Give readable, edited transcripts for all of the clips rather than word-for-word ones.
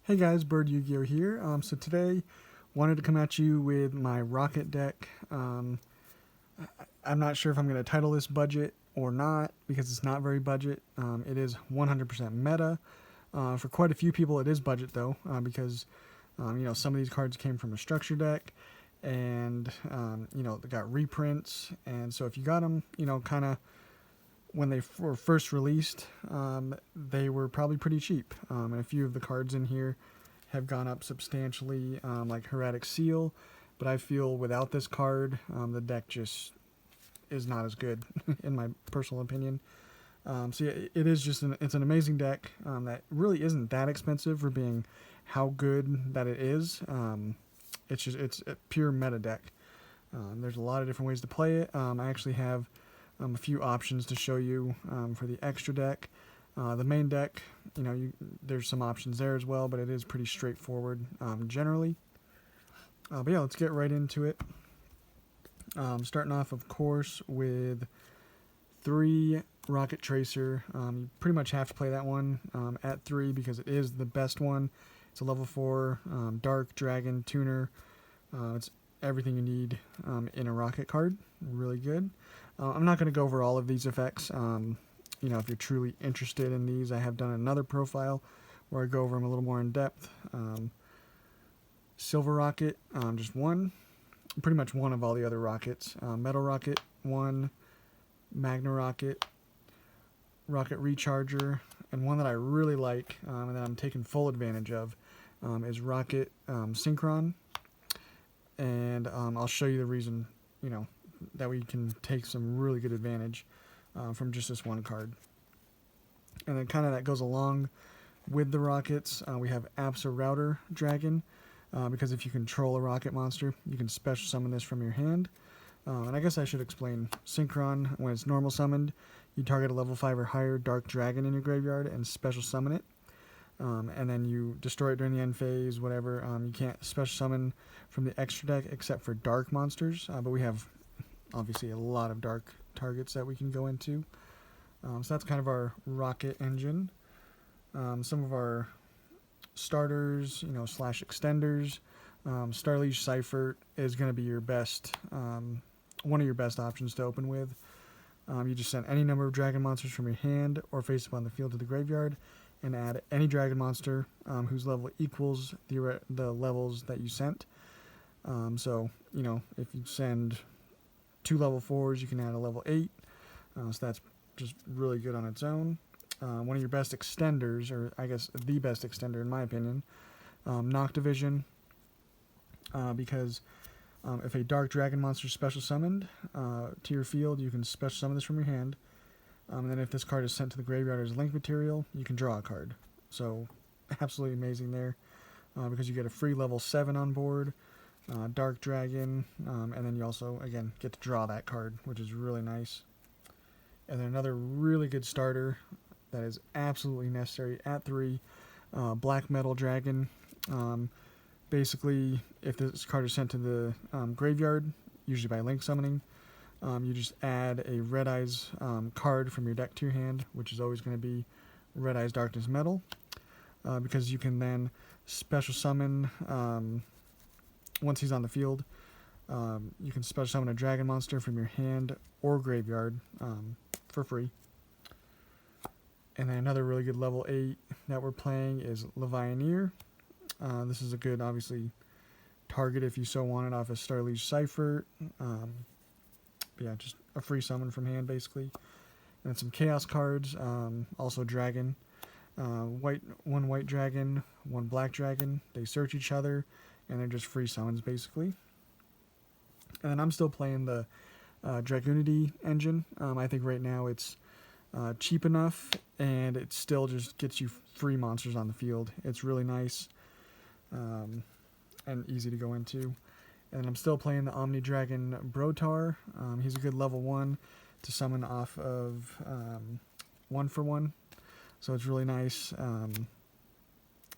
Hey guys, Bird Yu-Gi-Oh here. So today, wanted to come at you with my Rokket deck. I'm not sure if I'm going to title this budget or not because it's not very budget. It is 100% meta. For quite a few people, it is budget though, because some of these cards came from a structure deck, and they got reprints. And so if you got them, kind of when they were first released, they were probably pretty cheap. And a few of the cards in here have gone up substantially, like Heretic Seal. But I feel without this card, the deck just is not as good, in my personal opinion. So yeah, it is just it's an amazing deck that really isn't that expensive for being how good that it is. It's a pure meta deck. There's a lot of different ways to play it. I actually have a few options to show you for the extra deck. The main deck, there's some options there as well, but it is pretty straightforward generally. But yeah, let's get right into it. Starting off, of course, with 3 Rokket Tracer. You pretty much have to play that one at 3 because it is the best one. It's a level 4 Dark Dragon Tuner. It's everything you need in a Rokket card. Really good. I'm not going to go over all of these effects. If you're truly interested in these, I have done another profile where I go over them a little more in depth. Silver Rokket, just one. Pretty much one of all the other Rockets. Metal Rokket, 1. Magna Rokket, Rokket Recharger, and one that I really like and that I'm taking full advantage of is Rokket Synchron. And I'll show you the reason, that we can take some really good advantage from just this one card. And then kind of that goes along with the Rockets. We have Absa Router Dragon, because if you control a Rokket monster, you can special summon this from your hand. And I guess I should explain Synchron. When it's normal summoned, you target a level 5 or higher Dark Dragon in your graveyard and special summon it. And then you destroy it during the end phase, whatever. You can't special summon from the extra deck except for dark monsters, but we have obviously a lot of dark targets that we can go into. So that's kind of our Rokket engine. Some of our starters, slash extenders. Starliege Seifert is going to be your best, one of your best options to open with. You just send any number of dragon monsters from your hand or face up on the field to the graveyard, and add any dragon monster whose level equals the levels that you sent. So if you send 2 level 4s, you can add a level 8. So that's just really good on its own. One of your best extenders, or I guess the best extender in my opinion, Noctivision, because if a Dark Dragon monster is special summoned to your field, you can special summon this from your hand. And then if this card is sent to the graveyard as link material, you can draw a card. So absolutely amazing there, because you get a free level 7 on board, Dark Dragon, and then you also, again, get to draw that card, which is really nice. And then another really good starter that is absolutely necessary at 3, Black Metal Dragon. Basically, if this card is sent to the graveyard, usually by link summoning, you just add a Red Eyes card from your deck to your hand, which is always going to be Red Eyes Darkness Metal, because you can then special summon, once he's on the field, you can special summon a dragon monster from your hand or graveyard for free. And then another really good level 8 that we're playing is Levianeer. This is a good, obviously, target if you so want it off of Starliege Seifert. Yeah, just a free summon from hand, basically. And then some Chaos cards, also Dragon. One white dragon, 1 black dragon. They search each other, and they're just free summons, basically. And then I'm still playing the Dragunity engine. I think right now it's cheap enough, and it still just gets you free monsters on the field. It's really nice and easy to go into. And I'm still playing the Omni Dragon Brotar. He's a good level 1 to summon off of 1-for-1. So it's really nice.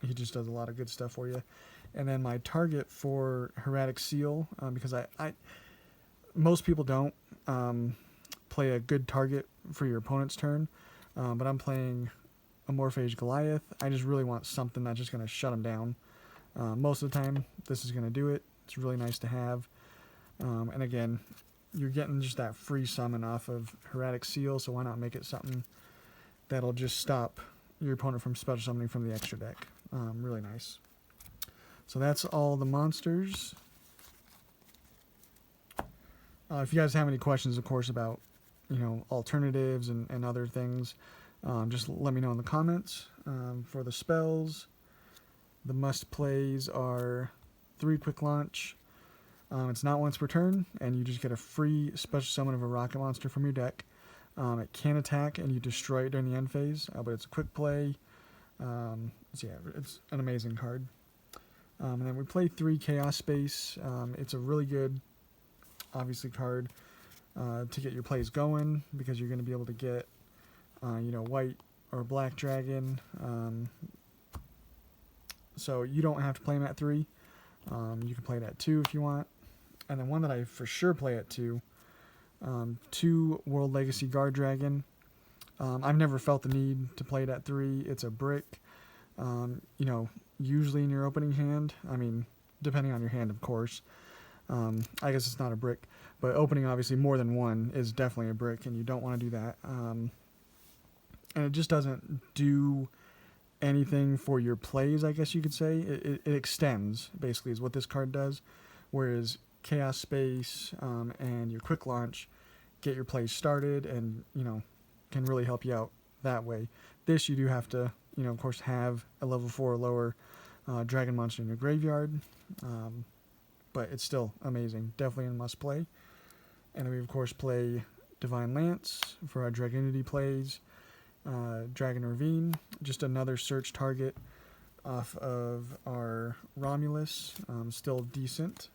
He just does a lot of good stuff for you. And then my target for Heretic Seal, because I most people don't play a good target for your opponent's turn, but I'm playing Amorphage Goliath. I just really want something that's just going to shut him down. Most of the time, this is going to do it. It's really nice to have. And again, you're getting just that free summon off of Hieratic Seal, so why not make it something that'll just stop your opponent from special summoning from the extra deck. Really nice. So that's all the monsters. If you guys have any questions, of course, about alternatives and other things, just let me know in the comments. For the spells, the must plays are 3 quick launch. It's not once per turn, and you just get a free special summon of a rocket monster from your deck. It can attack, and you destroy it during the end phase, but it's a quick play. So yeah, it's an amazing card. And then we play 3 Chaos Space. It's a really good, obviously, card to get your plays going, because you're going to be able to get, white or black dragon. So you don't have to play them at 3. You can play it at 2 if you want. And then one that I for sure play at 2, 2 World Legacy Guard Dragon. I've never felt the need to play it at 3. It's a brick. Usually in your opening hand, I mean, depending on your hand, of course. I guess it's not a brick, but opening obviously more than 1 is definitely a brick, and you don't want to do that. And it just doesn't do anything for your plays, I guess you could say. It extends, basically, is what this card does, whereas Chaos Space and your quick launch get your plays started and, can really help you out that way. This, you do have to, of course, have a level 4 or lower dragon monster in your graveyard, but it's still amazing. Definitely a must play. And then we, of course, play Divine Lance for our Dragonity plays. Dragon Ravine, just another search target off of our Romulus, still decent.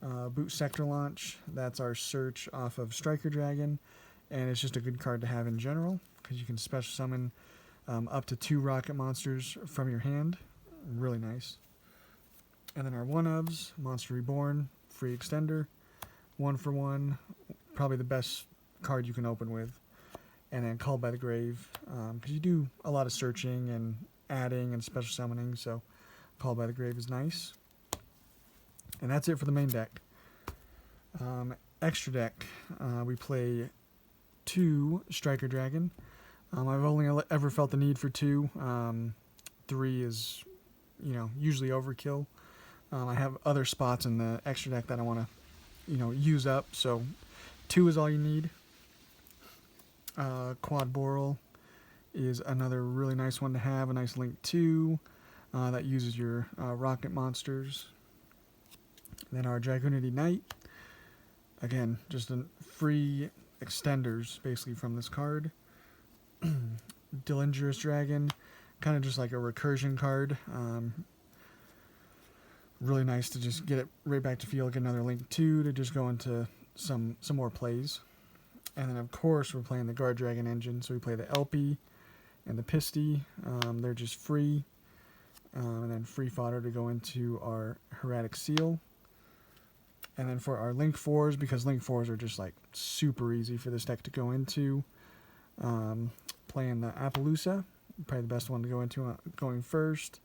Boot Sector Launch, that's our search off of Striker Dragon, and it's just a good card to have in general, because you can special summon up to 2 rocket monsters from your hand. Really nice. And then our one-ofs, Monster Reborn, free extender, 1 for 1, probably the best card you can open with. And then Called by the Grave, because you do a lot of searching and adding and special summoning, so Called by the Grave is nice. And that's it for the main deck. Extra deck, we play 2 Striker Dragon. I've only ever felt the need for 2. 3 is, usually overkill. I have other spots in the extra deck that I want to, use up, so 2 is all you need. Quad Boral is another really nice one to have, a nice link 2 that uses your rocket monsters. Then our Dragonity Knight, again, just a free extenders basically from this card. Delingerous Dragon, kind of just like a recursion card. Really nice to just get it right back to field, get another link 2 to just go into some more plays. And then, of course, we're playing the Guard Dragon engine, so we play the LP and the Pisty. They're just free. And then free fodder to go into our Hieratic Seal. And then for our Link 4s, because Link 4s are just like super easy for this deck to go into, playing the Appaloosa, probably the best one to go into going first.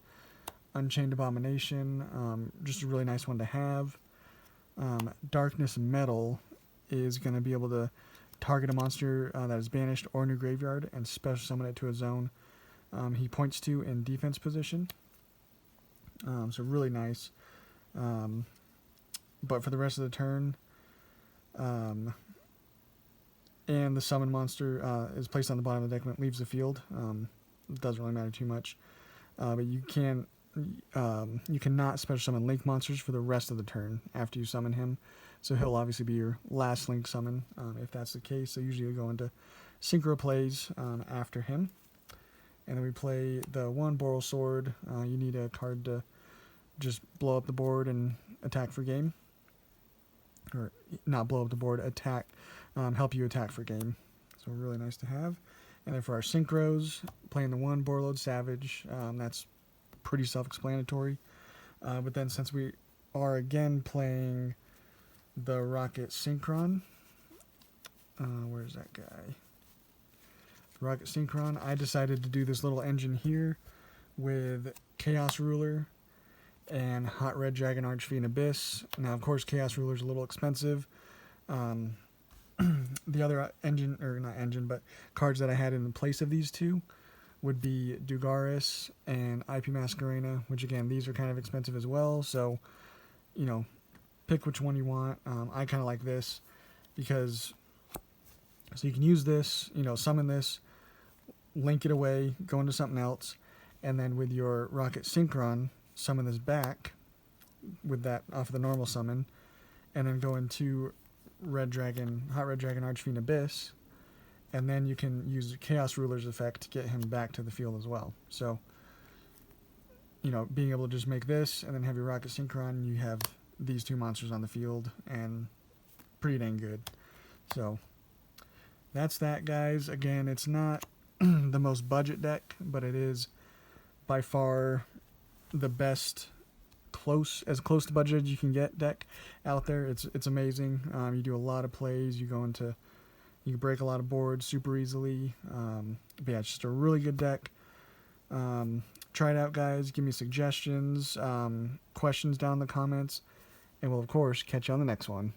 Unchained Abomination, just a really nice one to have. Darkness Metal is going to be able to target a monster that is banished or in your graveyard and special summon it to a zone he points to in defense position. So really nice. But for the rest of the turn, and the summon monster is placed on the bottom of the deck when it leaves the field. It doesn't really matter too much. But you cannot special summon Link monsters for the rest of the turn after you summon him. So he'll obviously be your last Link summon if that's the case. So usually you go into synchro plays after him. And then we play the 1 Boral Sword. You need a card to just blow up the board and attack for game. Or not blow up the board, attack, help you attack for game. So really nice to have. And then for our synchros, playing the 1 Borlode Savage. That's pretty self-explanatory. But then since we are again playing the Rokket Synchron, where's that guy? Rocket Synchron. I decided to do this little engine here with Chaos Ruler and Hot Red Dragon Archfiend Abyss. Now, of course, Chaos Ruler is a little expensive. The other engine, or not engine, but cards that I had in place of these two would be Dugaris and IP Masquerena, which again, these are kind of expensive as well. So, you know, pick which one you want. I kind of like this because, so you can use this, you know, summon this, link it away, go into something else, and then with your Rocket Synchron, summon this back with that off of the normal summon, and then go into Hot Red Dragon Archfiend Abyss, and then you can use the Chaos Ruler's effect to get him back to the field as well. So, you know, being able to just make this and then have your Rocket Synchron, you have these two monsters on the field, and pretty dang good. So that's that, guys. Again, it's not the most budget deck, but it is by far the best as close to budget as you can get deck out there. It's amazing. You do a lot of plays. You can break a lot of boards super easily. But yeah, it's just a really good deck. Try it out, guys. Give me suggestions, questions down in the comments, and we'll of course catch you on the next one.